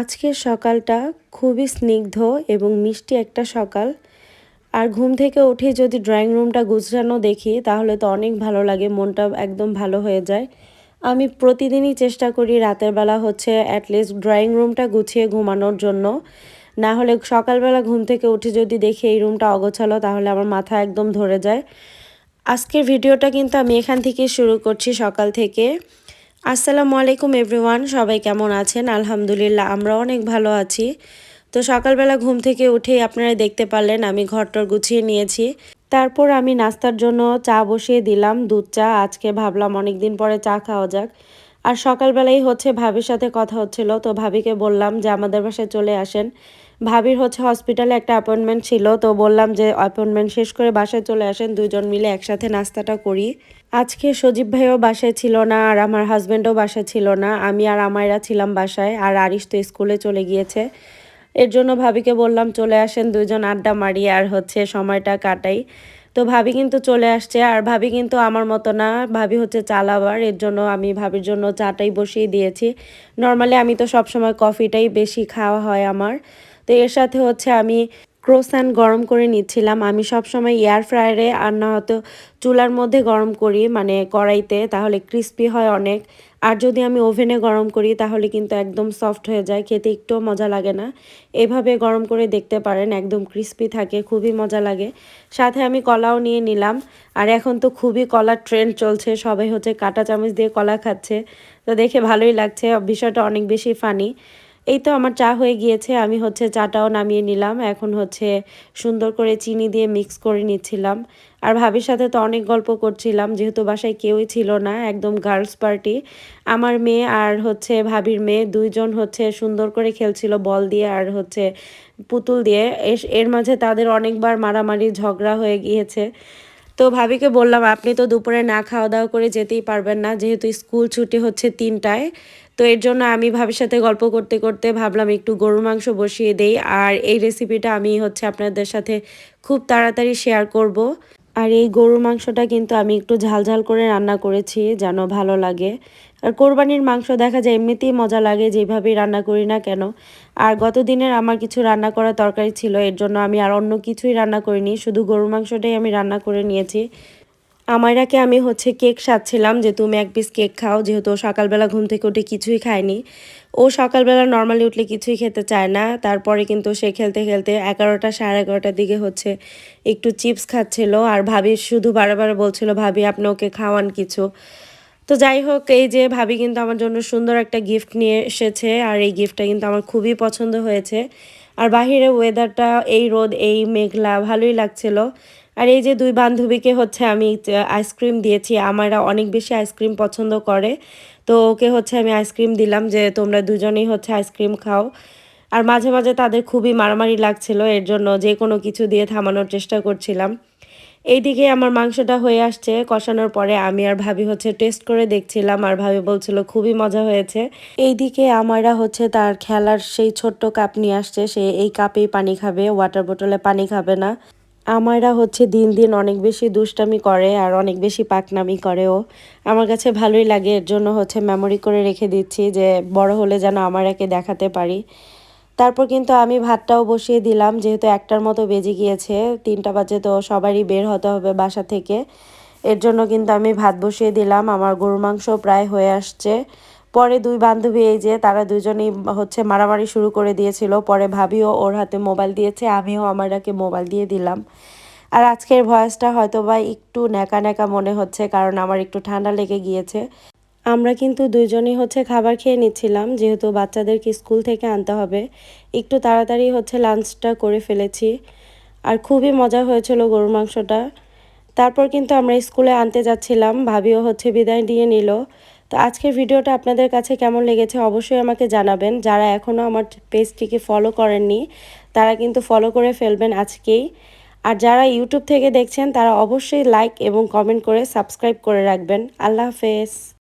আজকের সকালটা খুবই স্নিগ্ধ এবং মিষ্টি একটা সকাল। আর ঘুম থেকে উঠে যদি ড্রয়িং রুমটা গুছানো দেখি তাহলে তো অনেক ভালো লাগে, মনটা একদম ভালো হয়ে যায়। আমি প্রতিদিনই চেষ্টা করি রাতের বেলা অ্যাটলিস্ট ড্রয়িং রুমটা গুছিয়ে ঘুমানোর জন্য। না হলে সকালবেলা ঘুম থেকে উঠে যদি দেখি এই রুমটা অগোছালো তাহলে আমার মাথা একদম ধরে যায়। আজকের ভিডিওটা কিন্তু আমি এখান থেকে শুরু করছি, সকাল থেকে। আসসালামু আলাইকুম এভরিওয়ান, সবাই কেমন আছেন? আলহামদুলিল্লাহ আমরা অনেক ভালো আছি। তো সকালবেলা ঘুম থেকে উঠেই আপনারা দেখতে পারলেন আমি ঘরটর গুছিয়ে নিয়েছি। তারপর আমি নাস্তার জন্য চা বসিয়ে দিলাম, দুধ চা। আজকে ভাবলাম অনেক দিন পরে চা খাওয়া যাক। আর সকালবেলাই ভাবির সাথে কথা হচ্ছিল, তো ভাবিকে বললাম যে আমাদের বাসায় চলে আসেন। ভাবির হসপিটালে একটা অ্যাপয়েন্টমেন্ট ছিল, তো বললাম যে অ্যাপয়েন্টমেন্ট শেষ করে বাসায় চলে আসেন, দুজন মিলে একসাথে নাস্তাটা করি। আজকে সজীব ভাইও বাসায় ছিল না আর আমার হাজব্যান্ডও বাসায় ছিল না, আমি আর আমায়রা ছিলাম বাসায়। আর আরিশ তো স্কুলে চলে গিয়েছে। এর জন্য ভাবিকে বললাম চলে আসেন, দুজন আড্ডা মারি আর সময়টা কাটাই। তো ভাবি কিন্তু চলে আসছে, আর ভাবি কিন্তু আমার মতো না, ভাবি চা লাভার। এর জন্য আমি ভাবির জন্য চাটাই বসিয়ে দিয়েছি। নর্মালি আমি তো সবসময় কফিটাই বেশি খাওয়া হয় আমার। তো এর সাথে আমি ক্রোসান গরম করে নিচ্ছিলাম। আমি সবসময় এয়ার ফ্রায়ারে আর না হয়তো চুলার মধ্যে গরম করি, মানে কড়াইতে, তাহলে ক্রিস্পি হয় অনেক। আর যদি আমি ওভেনে গরম করি তাহলে কিন্তু একদম সফট হয়ে যায়, খেতে একটুও মজা লাগে না। এভাবে গরম করে দেখতে পারেন, একদম ক্রিস্পি থাকে, খুবই মজা লাগে। সাথে আমি কলাও নিয়ে নিলাম। আর এখন তো খুবই কলার ট্রেন্ড চলছে, সবাই কাঁটা চামচ দিয়ে কলা খাচ্ছে। তো দেখে ভালোই লাগছে, বিষয়টা অনেক বেশি ফানি। এই তো আমার চা হয়ে গিয়েছে, আমি চাটাও নামিয়ে নিলাম। এখন সুন্দর করে চিনি দিয়ে মিক্স করে নিচ্ছিলাম। আর ভাবির সাথে তো অনেক গল্প করছিলাম, যেহেতু বাসায় কেউই ছিল না, একদম গার্লস পার্টি। আমার মেয়ে আর ভাবির মেয়ে দুইজন সুন্দর করে খেলছিল বল দিয়ে আর পুতুল দিয়ে। এর মাঝে তাদের অনেকবার মারামারি ঝগড়া হয়ে গিয়েছে। তো ভাবিকে বললাম আপনি তো দুপুরে না খাওয়া দাওয়া করে যেতেই পারবেন না, যেহেতু স্কুল ছুটি 3টায়। তো এর জন্য আমি ভাবির সাথে গল্প করতে করতে ভাবলাম একটু গরুর মাংস বসিয়ে দেই। আর এই রেসিপিটা আমি আপনাদের সাথে খুব তাড়াতাড়ি শেয়ার করব। আর এই গরুর মাংসটা কিন্তু আমি একটু ঝাল ঝাল করে রান্না করেছি যেন ভালো লাগে। আর কোরবানির মাংস দেখা যায় এমনিতেই মজা লাগে যেভাবেই রান্না করি না কেন। আর গত দিনের আমার কিছু রান্না করা তরকারি ছিল, এর জন্য আমি আর অন্য কিছুই রান্না করিনি, শুধু গরুর মাংসটাই আমি রান্না করে নিয়েছি। আমায়রাকে আমি কেক সাজছিলাম যে তুমি এক পিস কেক খাও, যেহেতু সকালবেলা ঘুম থেকে উঠে কিছুই খায়নি। ও সকালবেলা নর্মালি উঠলে কিছুই খেতে চায় না, তারপরে কিন্তু সে খেলতে খেলতে 11টা সাড়ে 11টার দিকে একটু চিপস খাচ্ছিল। আর ভাবি শুধু বারবার বলছিল ভাবি আপনি ওকে খাওয়ান কিছু। তো যাই হোক, এই যে ভাবি কিন্তু আমার জন্য সুন্দর একটা গিফট নিয়ে এসেছে, আর এই গিফটটা কিন্তু আমার খুবই পছন্দ হয়েছে। আর বাহিরে ওয়েদারটা, এই রোদ এই মেঘলা, ভালোই লাগছিল। আর এই যে দুই বান্ধবীকে আমি আইসক্রিম দিয়েছি, আমারা অনেক বেশি আইসক্রিম পছন্দ করে। তো ওকে আমি আইসক্রিম দিলাম যে তোমরা দুজনেই আইসক্রিম খাও। আর মাঝে মাঝে তাদের খুবই মারামারি লাগছিল, এর জন্য যে কোনো কিছু দিয়ে থামানোর চেষ্টা করছিলাম। এইদিকে আমার মাংসটা হয়ে আসছে, কষানোর পরে আমি আর ভাবি টেস্ট করে দেখছিলাম, আর ভাবি বলছিল খুবই মজা হয়েছে। এইদিকে আমারা তার খেলার সেই ছোট্ট কাপ নিয়ে আসছে, সে এই কাপেই পানি খাবে, ওয়াটার বোতলে পানি খাবে না। আমায়রা দিন দিন অনেক বেশি দুষ্টামি করে আর অনেক বেশি পাকনামি করে ও। আমার কাছে ভালোই লাগে, এর জন্য মেমোরি করে রেখে দিচ্ছি যে বড় হলে যেন আমারাকে দেখাতে পারি। তারপর কিন্তু আমি ভাতটাও বসিয়ে দিলাম, যেহেতু 1টার মতো বেজে গিয়েছে, 3টা বাজে তো সবারই বের হতে হবে বাসা থেকে। এর জন্য কিন্তু আমি ভাত বসিয়ে দিলাম, আমার গরুর মাংস প্রায় হয়ে আসছে। পরে দুই বান্ধবী এই যে তারা দুজনেই মারামারি শুরু করে দিয়েছিল, পরে ভাবিও ওর হাতে মোবাইল দিয়েছে, আমিও আমারাকে মোবাইল দিয়ে দিলাম। আর আজকের ভয়েসটা হয়তো বা একটু ন্যাকা ন্যাকা মনে হচ্ছে, কারণ আমার একটু ঠান্ডা লেগে গিয়েছে। আমরা কিন্তু দুইজনই খাবার খেয়ে নিচ্ছিলাম, যেহেতু বাচ্চাদেরকে স্কুল থেকে আনতে হবে। একটু তাড়াতাড়ি লাঞ্চটা করে ফেলেছি। আর খুবই মজা হয়েছিল গরুর মাংসটা। তারপর কিন্তু আমরা স্কুলে আনতে যাচ্ছিলাম, ভাবিও বিদায় দিয়ে নিল। তো আজকের ভিডিওটা আপনাদের কাছে কেমন লেগেছে অবশ্যই আমাকে জানাবেন। যারা এখনও আমার পেজটিকে ফলো করেননি তারা কিন্তু ফলো করে ফেলবেন আজকেই। আর যারা ইউটিউব থেকে দেখছেন তারা অবশ্যই লাইক এবং কমেন্ট করে সাবস্ক্রাইব করে রাখবেন। আল্লাহ হাফেজ।